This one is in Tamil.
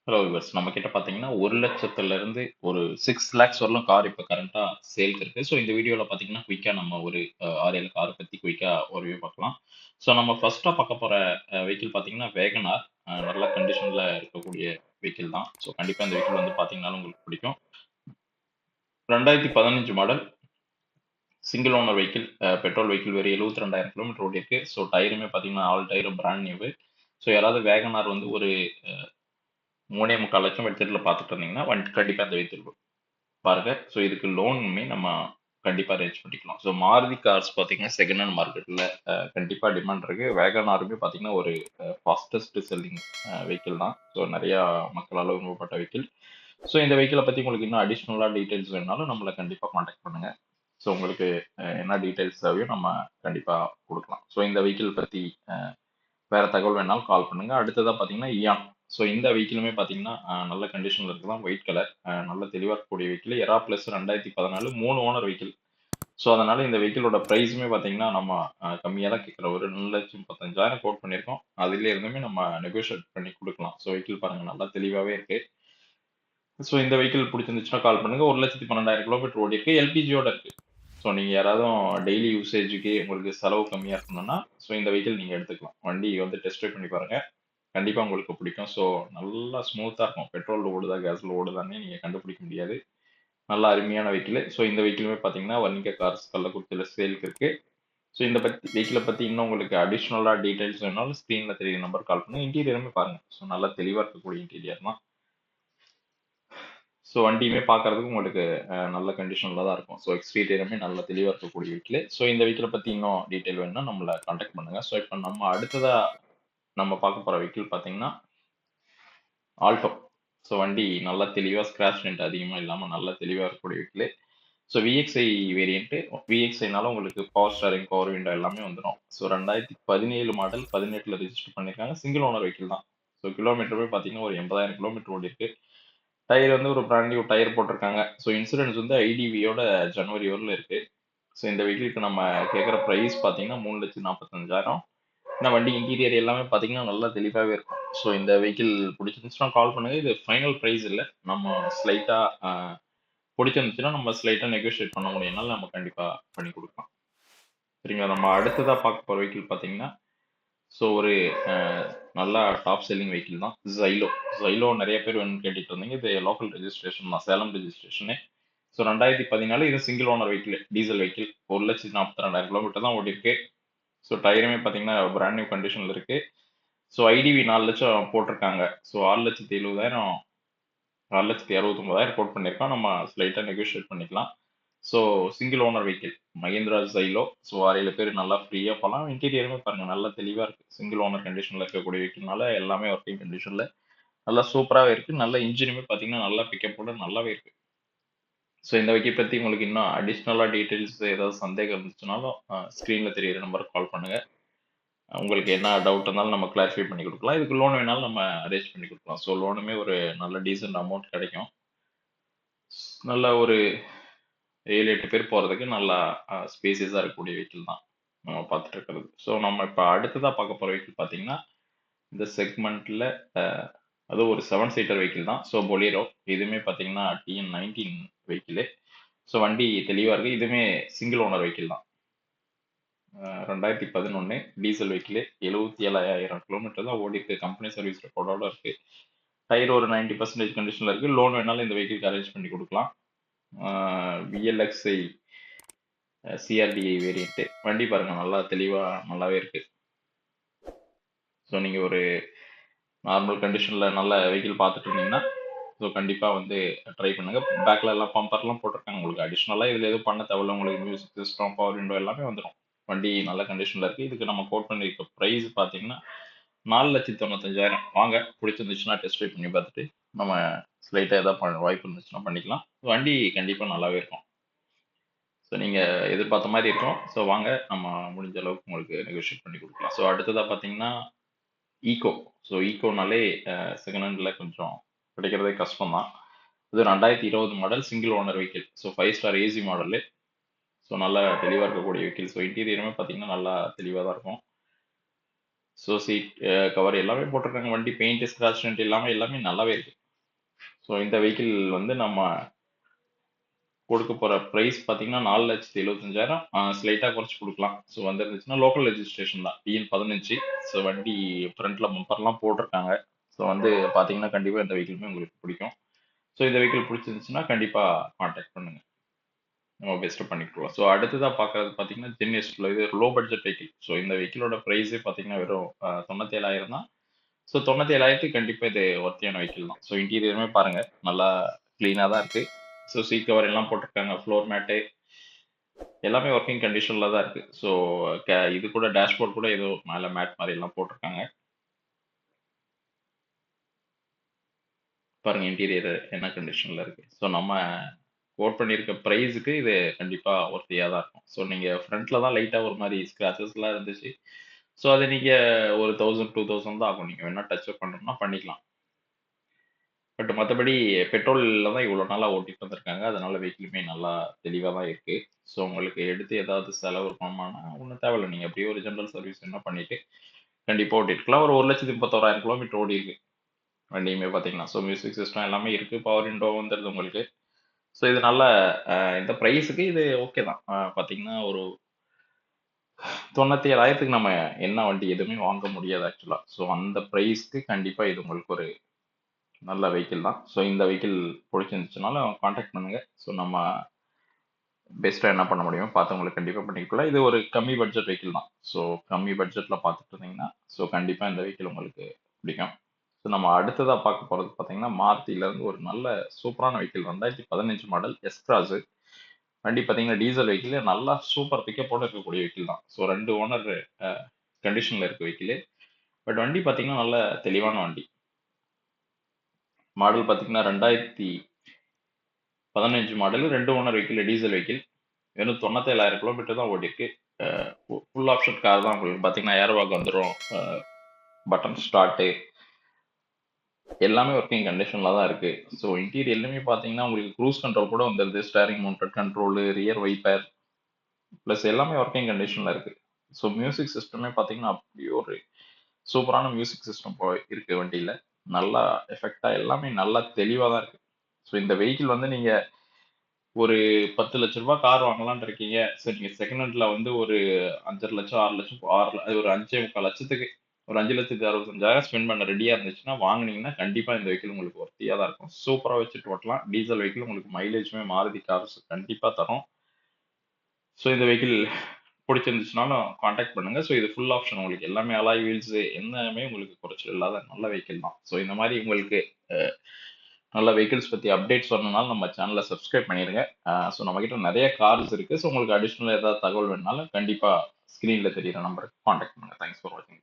ஹலோ விவர்ஸ் நம்ம கிட்ட பார்த்தீங்கன்னா 1,00,000லேருந்து ஒரு 6 lakhs வரலும் கார் இப்போ கரண்ட்டாக சேல்க்கு இருக்கு. ஸோ இந்த வீடியோவில் பார்த்தீங்கன்னா குயிக்காக நம்ம ஒரு 6 7 காரை பற்றி குயிக்காக ஒரு வியூ பார்க்கலாம். ஸோ நம்ம ஃபர்ஸ்ட்டாக பார்க்க போகிற வெஹிக்கிள் பார்த்தீங்கன்னா வேகனார். நல்ல கண்டிஷனில் இருக்கக்கூடிய வெஹிக்கிள் தான். ஸோ கண்டிப்பாக இந்த வெஹிக்கிள் வந்து பார்த்தீங்கன்னாலும் உங்களுக்கு பிடிக்கும். 2015 model single owner vehicle, petrol vehicle, வெறும் 72,000 கிலோமீட்டர் ஓடிருக்கு. ஸோ டயருமே பார்த்தீங்கன்னா ஆல் டயரும் பிராண்ட் நியூ. ஸோ யாராவது வேகனார் வந்து ஒரு 3,4 லட்சம் பட்ஜெட்ல பார்த்துட்டு இருந்தீங்கன்னா வண்டி கண்டிப்பாக இந்த வெஹிக்கிள் பாருங்க. ஸோ இதுக்கு லோனுமே நம்ம கண்டிப்பாக அரேஞ்ச் பண்ணிக்கலாம். ஸோ மாருதி கார்ஸ் பார்த்தீங்கன்னா செகண்ட் ஹேண்ட் மார்க்கெட்டில் கண்டிப்பாக டிமாண்ட் இருக்கு. வேகனாருமே பார்த்தீங்கன்னா ஒரு ஃபாஸ்டஸ்ட் செல்லிங் வெஹிக்கிள் தான். ஸோ நிறையா மக்களால் விரும்பப்பட்ட வெஹிக்கிள். ஸோ இந்த வெஹிக்கிளை பற்றி உங்களுக்கு இன்னும் அடிஷ்னலாக டீட்டெயில்ஸ் வேணாலும் நம்மளை கண்டிப்பாக காண்டாக்ட் பண்ணுங்க. ஸோ உங்களுக்கு என்ன டீட்டெயில்ஸ் தேவையோ நம்ம கண்டிப்பாக கொடுக்கலாம். ஸோ இந்த வெஹிக்கிள் பற்றி வேற தகவல் வேணாலும் கால் பண்ணுங்க. அடுத்ததா பார்த்தீங்கன்னா இயான். ஸோ இந்த வெஹிக்கிளுமே பார்த்தீங்கன்னா நல்ல கண்டிஷனில் இருக்குதான். ஒயிட் கலர், நல்ல தெளிவாக இருக்கக்கூடிய vehicle. Era plus 2014 3 owner vehicle. So அதனால இந்த வெஹிக்கிளோட ப்ரைஸுமே பார்த்தீங்கன்னா நம்ம கம்மியாக தான் கேட்குறோம். ஒரு 2,35,000 கோட் பண்ணியிருக்கோம். அதுல இருந்துமே நம்ம நெகோஷியேட் பண்ணி கொடுக்கலாம். ஸோ வெஹிக்கிள் பாருங்க நல்லா தெளிவாகவே இருக்கு. ஸோ இந்த வெஹிக்கிள் பிடிச்சிருந்துச்சுன்னா கால் பண்ணுங்க. 1,12,000 கிலோமீட்டர் ஓடி இருக்கு. எல்பிஜியோட இருக்கு. ஸோ நீங்க யாராவதும் டெய்லி யூசேஜுக்கு உங்களுக்கு செலவு கம்மியா இருக்கணும்னா, ஸோ இந்த வெஹிக்கிள் நீங்க எடுத்துக்கலாம். வண்டி வந்து டெஸ்ட் ட்ரைவ் பண்ணி பாருங்க. கண்டிப்பா உங்களுக்கு பிடிக்கும். ஸோ நல்லா ஸ்மூத்தா இருக்கும். பெட்ரோல்ல ஓடுதா, கேஸ்ல ஓடுதான்னே நீங்க கண்டுபிடிக்க முடியாது. நல்ல அருமையான வெஹிக்கிள். ஸோ இந்த வெஹிக்கிளுமே பார்த்தீங்கன்னா வர்ணிகா கார்ஸ் கள்ளக்குறிச்சியில சேல்க்கு இருக்கு. ஸோ இந்த வெஹிக்கிளை பத்தி இன்னும் உங்களுக்கு அடிஷ்னலா டீடைல்ஸ் வேணாலும் ஸ்க்ரீன்ல தெரியுற நம்பர் கால் பண்ணுங்க. இன்டீரியருமே பாருங்க. ஸோ நல்லா தெளிவா இருக்கக்கூடிய இன்டீரியர் தான். ஸோ வண்டியுமே பார்க்கறதுக்கு உங்களுக்கு நல்ல கண்டிஷனில் தான் இருக்கும். ஸோ எக்ஸ்டீரியருமே நல்ல தெளிவாக இருக்கக்கூடிய வெஹிக்கிள். ஸோ இந்த வெஹிக்கிளை பற்றி இன்னும் டீட்டெயில் வேணும்னா நம்மளை காண்டாக்ட் பண்ணுங்க. ஸோ இப்போ நம்ம அடுத்ததா நம்ம பார்க்க போகிற வெஹிக்கிள் பார்த்தீங்கன்னா ஆல்டோ. ஸோ வண்டி நல்லா தெளிவாக ஸ்கிராச் டென்ட் அதிகமாக இல்லாமல் நல்ல தெளிவாக இருக்கக்கூடிய வெஹிக்கிள். So VXI variant. விஎக்ஸ்ஐனால உங்களுக்கு பவர் ஸ்டாரிங், பவர் விண்டோ எல்லாமே வந்துடும். ஸோ 2017 மாடல், 18ல் ரெஜிஸ்டர் பண்ணியிருக்காங்க. சிங்கிள் ஓனர் வெஹிக்கிள் தான். ஸோ கிலோமீட்டருமே பார்த்தீங்கன்னா ஒரு 80,000 கிலோமீட்டர் ஓடி இருக்கு. டயர் வந்து ஒரு பிராண்ட் நியூ டயர் போட்டிருக்காங்க. ஸோ இன்சூரன்ஸ் வந்து ஐடிவியோட ஜனவரி வரல இருக்கு. ஸோ இந்த வெஹிக்கிளுக்கு நம்ம கேட்குற ப்ரைஸ் பார்த்தீங்கன்னா 3,45,000. இந்த வண்டி இன்டீரியர் எல்லாமே பார்த்தீங்கன்னா நல்லா தெளிவாகவே இருக்கும். ஸோ இந்த வெஹிக்கிள் பிடிச்சிருந்துச்சுன்னா கால் பண்ணுங்க. இது ஃபைனல் ப்ரைஸ் இல்லை. நம்ம ஸ்லைட்டாக பிடிச்சிருந்துச்சுன்னா நம்ம ஸ்லைட்டாக நெகோஷியேட் பண்ண முடியும்னாலும் நம்ம கண்டிப்பாக பண்ணி கொடுக்கலாம். சரிங்களா? நம்ம அடுத்ததாக பார்க்க போகிற வெஹிக்கிள் பார்த்தீங்கன்னா ஸோ ஒரு நல்லா டாப் செல்லிங் வெஹிக்கிள் தான் ஜைலோ. ஜைலோ நிறைய பேர் வேணும்னு கேட்டுட்டு இருந்தீங்க. இது லோக்கல் ரெஜிஸ்ட்ரேஷன் தான், சேலம் ரெஜிஸ்ட்ரேஷனு. ஸோ 2014 இது single owner vehicle, diesel vehicle. 1,42,000 kilometre தான் ஓடி இருக்கு. ஸோ டயருமே பார்த்தீங்கன்னா பிராண்ட் நியூ கண்டிஷனில் இருக்கு. ஸோ ஐடிவி 4 லட்சம் போட்டிருக்காங்க. ஸோ 6,70,000 6,69,000 கோட் பண்ணியிருக்கோம். நம்ம ஸ்லைட்டாக நெகோஷியேட் பண்ணிக்கலாம். So single owner vehicle Mahindra Xylo. So 6 பேர் நல்லா ஃப்ரீயாக போகலாம். இன்டீரியருமே பாருங்க நல்லா தெளிவாக இருக்கு. சிங்கிள் ஓனர் கண்டிஷனில் இருக்கக்கூடிய வெஹிக்கிள்னால எல்லாமே ஒர்க்கிங் கண்டிஷனில் நல்லா சூப்பராகவே இருக்கு. நல்ல இன்ஜினுமே பார்த்தீங்கன்னா நல்லா பிக்கப்போட நல்லாவே இருக்கு. ஸோ இந்த வெஹிக்கிள் பற்றி உங்களுக்கு இன்னும் அடிஷ்னலாக டீட்டெயில்ஸ் ஏதாவது சந்தேகம் இருந்துச்சுனாலும் ஸ்க்ரீனில் தெரியிற நம்பருக்கு கால் பண்ணுங்க. உங்களுக்கு என்ன டவுட் இருந்தாலும் நம்ம கிளாரிஃபை பண்ணி கொடுக்கலாம். இதுக்கு லோன் வேணாலும் நம்ம அரேஞ்ச் பண்ணி கொடுக்கலாம். ஸோ லோனுமே ஒரு நல்ல டீசென்ட் அமௌண்ட் கிடைக்கும். நல்ல ஒரு 7 8 பேர் போகிறதுக்கு நல்லா ஸ்பேசியஸாக இருக்கக்கூடிய வெஹிக்கிள் தான் நம்ம பார்த்துட்டு இருக்கிறது. ஸோ நம்ம இப்போ அடுத்ததாக பார்க்க போகிற வெஹிக்கிள் பார்த்தீங்கன்னா இந்த செக்மெண்ட்டில் அது ஒரு 7 சீட்டர் வெஹிக்கிள் தான். ஸோ பொலேரோ. இதுவுமே பார்த்தீங்கன்னா TN19 வெஹிக்கிள். ஸோ வண்டி தெளிவாக இருக்குது. இதுவுமே சிங்கிள் ஓனர் வெஹிக்கிள் தான். 2011 டீசல் வெஹிக்கிள். 77,000 கிலோமீட்டர் தான் ஓடி இருக்கு. கம்பெனி சர்வீஸ் ரெக்கார்டோட இருக்கு. டயர் ஒரு 90% கண்டிஷனில் இருக்குது. லோன் வேணாலும் இந்த வெஹிக்கிளுக்கு அரேஞ்ச் பண்ணி கொடுக்கலாம். VLXI CRDI variant. வண்டி பாருங்க நல்லா தெளிவாக நல்லாவே இருக்கு. ஸோ நீங்கள் ஒரு நார்மல் கண்டிஷனில் நல்ல வெஹிக்கிள் பார்த்துட்டு இருந்தீங்கன்னா ஸோ கண்டிப்பாக வந்து ட்ரை பண்ணுங்க. பேக்கில் எல்லாம் பம்பர்லாம் போட்டிருக்காங்க. உங்களுக்கு அடிஷ்னலாக இதில் எதுவும் பண்ண தேவையில்ல. உங்களுக்கு மியூசிக் சிஸ்டம், பவர் விண்டோ எல்லாமே வந்துடும். வண்டி நல்ல கண்டிஷனில் இருக்குது. இதுக்கு நம்ம கோட் பண்ணியிருக்க ப்ரைஸ் பார்த்தீங்கன்னா 4,95,000. வாங்க பிடிச்சிருந்துச்சுன்னா டெஸ்ட் ட்ரைவ் பண்ணி பார்த்துட்டு நம்ம ஸ்லைட்டாக எதாவது வாய்ப்பு இருந்துச்சுன்னா பண்ணிக்கலாம். வண்டி கண்டிப்பாக நல்லாவே இருக்கும். ஸோ நீங்கள் எதிர்பார்த்த மாதிரி இருக்கும். ஸோ வாங்க நம்ம முடிஞ்ச அளவுக்கு உங்களுக்கு நெகோஷியேட் பண்ணி கொடுக்கலாம். ஸோ அடுத்ததாக பார்த்தீங்கன்னா ஈகோ. ஸோ ஈகோனாலே செகண்ட் ஹேண்டில் கொஞ்சம் கிடைக்கிறதே கஷ்டம் தான். இது 2020 model single owner vehicle. So 5 star AC model. So நல்லா தெளிவாக இருக்கக்கூடிய வெஹிக்கிள். ஸோ இன்டீரியருமே பார்த்தீங்கன்னா நல்லா தெளிவாக தான் இருக்கும். ஸோ சீட் கவர் எல்லாமே போட்டிருக்காங்க. வண்டி பெயிண்ட் ஸ்க்ராட்ச் ரெண்ட் இல்லாமல் எல்லாமே நல்லாவே இருக்கு. ஸோ இந்த வெஹிக்கிள் வந்து நம்ம கொடுக்க போகிற ப்ரைஸ் பார்த்தீங்கன்னா 4,75,000 ஸ்லைட்டாக குறைச்சி கொடுக்கலாம். ஸோ வந்துருந்துச்சுன்னா லோக்கல் ரெஜிஸ்ட்ரேஷன் தான், டிஎன் 15. ஸோ வண்டி ஃப்ரண்ட்டில் பம்பர்லாம் போட்டிருக்காங்க. ஸோ வந்து பார்த்தீங்கன்னா கண்டிப்பாக இந்த வெஹிக்கிளுமே உங்களுக்கு பிடிக்கும். ஸோ இந்த வெஹிக்கிள் பிடிச்சிருந்துச்சுன்னா கண்டிப்பாக காண்டாக்ட் பண்ணுங்க, நம்ம பெஸ்ட்டு பண்ணிக்கலாம். ஸோ அடுத்ததாக பார்க்கறது பார்த்தீங்கன்னா ஜென்எஸ்ல இது லோ பட்ஜெட் வெஹிக்கிள். ஸோ இந்த வெஹிக்கிளோட ப்ரைஸே பார்த்தீங்கன்னா வெறும் 97,000 தான். ஸோ 97,000க்கு கண்டிப்பாக இது ஒர்த்தியான வெஹிக்கிள் தான். ஸோ இன்டீரியருமே பாருங்கள் நல்லா க்ளீனாக தான் இருக்குது. ஸோ சீட் கவர் எல்லாம் போட்டிருக்காங்க, ஃப்ளோர் மேட்டு எல்லாமே ஒர்க்கிங் கண்டிஷனில் தான் இருக்குது. ஸோ இது கூட டேஷ்போர்ட் கூட ஏதோ மேலே மேட் மாதிரி எல்லாம் போட்டிருக்காங்க. பாருங்க இன்டீரியர் என்ன கண்டிஷனில் இருக்குது. ஸோ நம்ம கோட் பண்ணியிருக்க ப்ரைஸுக்கு இது கண்டிப்பாக ஒர்த்தியாக தான் இருக்கும். ஸோ நீங்கள் ஃப்ரண்ட்டில் தான் லைட்டாக ஒரு மாதிரி ஸ்க்ராச்சஸ்லாம் இருந்துச்சு. ஸோ அதை நீங்கள் ஒரு 1000 2000 தான் ஆகும். நீங்கள் வேணால் டச் அப் பண்ணணும்னா பண்ணிக்கலாம். பட் மற்றபடி பெட்ரோலில் தான் இவ்வளோ நாளாக ஓட்டிட்டு வந்திருக்காங்க. அதனால வெஹிக்கிளுமே நல்லா தெளிவாக தான் இருக்குது. ஸோ உங்களுக்கு எடுத்து ஏதாவது செலவு இருக்கணுமானா ஒன்றும் தேவையில்லை. நீங்கள் அப்படியே ஒரு ஜென்ரல் சர்வீஸ் என்ன பண்ணிவிட்டு கண்டிப்பாக ஓட்டிட்டுருக்கலாம். ஒரு 1,31,000 கிலோமீட்டர் ஓடி இருக்கு வண்டியுமே பார்த்தீங்கன்னா. ஸோ மியூசிக் சிஸ்டம் எல்லாமே இருக்குது. பவர் விண்டோ வந்துடுது உங்களுக்கு. ஸோ இது நல்ல இந்த ப்ரைஸுக்கு இது ஓகே தான். பார்த்தீங்கன்னா ஒரு 97,000க்கு நம்ம என்ன வண்டி எதுவுமே வாங்க முடியாது ஆக்சுவலாக. ஸோ அந்த ப்ரைஸ்க்கு கண்டிப்பாக இது உங்களுக்கு ஒரு நல்ல வெஹிக்கிள் தான். ஸோ இந்த வெஹிக்கிள் பிடிச்சிருந்துச்சுனாலும் காண்டாக்ட் பண்ணுங்க. ஸோ நம்ம பெஸ்ட்டாக என்ன பண்ண முடியுமோ பார்த்து உங்களுக்கு கண்டிப்பாக பண்ணிக்கலாம். இது ஒரு கம்மி பட்ஜெட் வெஹிக்கிள் தான். ஸோ கம்மி பட்ஜெட்டில் பார்த்துட்டு இருந்தீங்கன்னா ஸோ கண்டிப்பாக இந்த வெஹிக்கிள் உங்களுக்கு பிடிக்கும். ஸோ நம்ம அடுத்ததாக பார்க்க போகிறது பார்த்தீங்கன்னா மாருதியிலேருந்து ஒரு நல்ல சூப்பரான வெஹிக்கிள் 2015 மாடல் எஸ் கிராஸு. வண்டி பார்த்தீங்கன்னா டீசல் வெஹிக்கிள், நல்லா சூப்பர் பிக்கப்போட இருக்கக்கூடிய வெஹிக்கிள் தான். ஸோ 2 ஓனர் கண்டிஷனில் இருக்க வெஹிக்கிள். பட் வண்டி பார்த்தீங்கன்னா நல்ல தெளிவான வண்டி. மாடல் பார்த்தீங்கன்னா 2015 model, 2 owner vehicle, diesel vehicle. வெறும் 97,000 கிலோமீட்டர் தான் ஓடிருக்கு. ஃபுல் ஆப்ஷன் கார் தான். உங்களுக்கு பார்த்தீங்கன்னா ஏர் பேக் வந்துடும், பட்டன் ஸ்டார்ட்டு எல்லாமே ஒர்க்கிங் கண்டிஷனில் தான் இருக்குது. ஸோ இன்டீரியர் எல்லாமே பார்த்தீங்கன்னா உங்களுக்கு க்ரூஸ் கண்ட்ரோல் கூட வந்துடுது, steering mounted control, rear wiper plus எல்லாமே ஒர்க்கிங் கண்டிஷனில் இருக்குது. ஸோ மியூசிக் சிஸ்டமே பார்த்தீங்கன்னா அப்படியே ஒரு சூப்பரான மியூசிக் சிஸ்டம் இருக்குது வண்டியில். நல்லா எஃபெக்டாக எல்லாமே நல்லா தெளிவாக தான் இருக்குது. ஸோ இந்த வெஹிக்கிள் வந்து நீங்கள் ஒரு 10 லட்ச ரூபா கார் வாங்கலாம்னு இருக்கீங்க. சரி நீங்கள் செகண்ட் ஹேண்டில் வந்து ஒரு 5,5 லட்சம் 6 லட்சம் அது ஒரு 5,45,000க்கு ஒரு 5,65,000 ஸ்பெண்ட் பண்ண ரெடியாக இருந்துச்சுன்னா வாங்குனீங்கன்னா கண்டிப்பாக இந்த வெஹிக்கிள் உங்களுக்கு ஒர்த்தியாக தான் இருக்கும். சூப்பராக வச்சுட்டு ஓட்டலாம். டீசல் வெஹிக்கிள் உங்களுக்கு மைலேஜுமே மாருதி கார்ஸ் கண்டிப்பாக தரும். ஸோ இந்த வெஹிக்கிள் பிடிச்சிருந்துச்சுனாலும் காண்டாக்ட் பண்ணுங்க. ஸோ இது ஃபுல் ஆப்ஷன், உங்களுக்கு எல்லாமே அலாய் வீல்ஸ் எல்லாமே உங்களுக்கு குறைச்சல் இல்லாத நல்ல வெஹிக்கிள் தான். ஸோ இந்த மாதிரி உங்களுக்கு நல்ல வெஹிக்கிள்ஸ் பற்றி அப்டேட்ஸ் வரணும்னாலும் நம்ம சேனலை சப்ஸ்கிரைப் பண்ணிடுங்க. ஸோ நம்மக்கிட்ட நிறைய கார்ஸ் இருக்குது. ஸோ உங்களுக்கு அடிஷ்னலாக ஏதாவது தகவல் வேணுனாலும் கண்டிப்பாக ஸ்க்ரீனில் தெரியிற நம்பருக்கு காண்டாக்ட் பண்ணுங்கள். தேங்க்ஸ் ஃபார் வாட்சிங்.